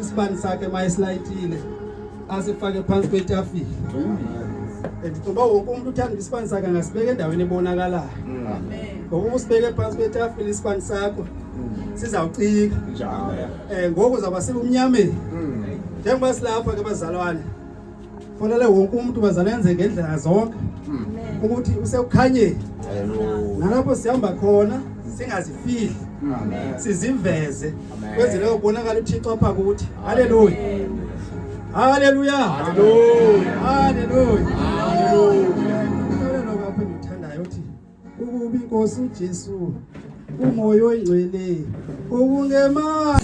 Isibani sakhe mayislayitile asifake phansi kwetafile. Ndicinga wonke umuntu uthanda isibani sakhe angasibeka endaweni ebonakalayo. Ngoba usibeke phansi kwetafile isibani sakho sizawucika. Ngoku uzaba sebumnyameni. Njengoba silapha ke bazalwane. Fonele wonke umuntu bazalenze ngendlela zonke. Ukuthi usekukhanyeni. Nalapho sihamba khona singazifihli. Siziveze kwenzele ubonakala uThixo apha kuthi. Haleluya. Haleluya. Haleluya. Haleluya. Haleluya. Lokho ngithandayo uthi ukuba inkosi uJesu umoya oyingcwele ubungema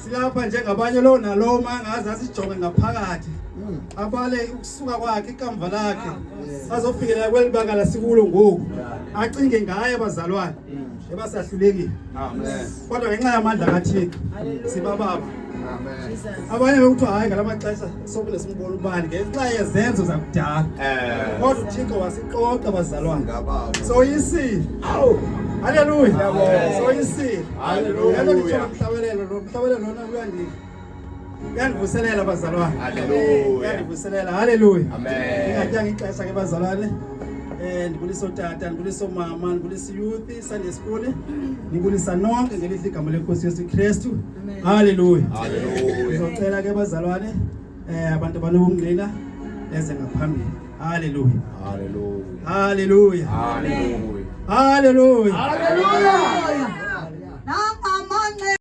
silapha njengabanye lo nalo mangaze asijonge ngaphakathi abale ukusuka kwakhe ikamva lakhe azofikelela kwelibanga lasikulo ngoku acinge ngaye abazalwane ebasahlulekile. Kodwa ngenxa yamandla kaThixo sibababa. Abanye bekuthiwa hayi ngalamaxesha sokuba simbona ubani ngenxa yezenzo zakudala. Kodwa uThixo wasiqoqa abazalwane. So yisi. Haleluya. So yisi. Haleluya. Mhlawelelo lona uyandivuselela abazalwane. Haleluya. Uyandivuselela. Haleluya. Amen. Ngingatyanga ixesha ke bazalwane. Ndibulisa utata, ndibulisa umama, ndibulisa youth, Sunday school, ndibulisa nonke ngelihle igama lenkosi Yesu Kristu. Haleluya. Haleluya. Ngizocela ke bazalwane abantu abanobungqina eze ngaphambili. Haleluya. Haleluya. Haleluya. Haleluya. Haleluya. Haleluya.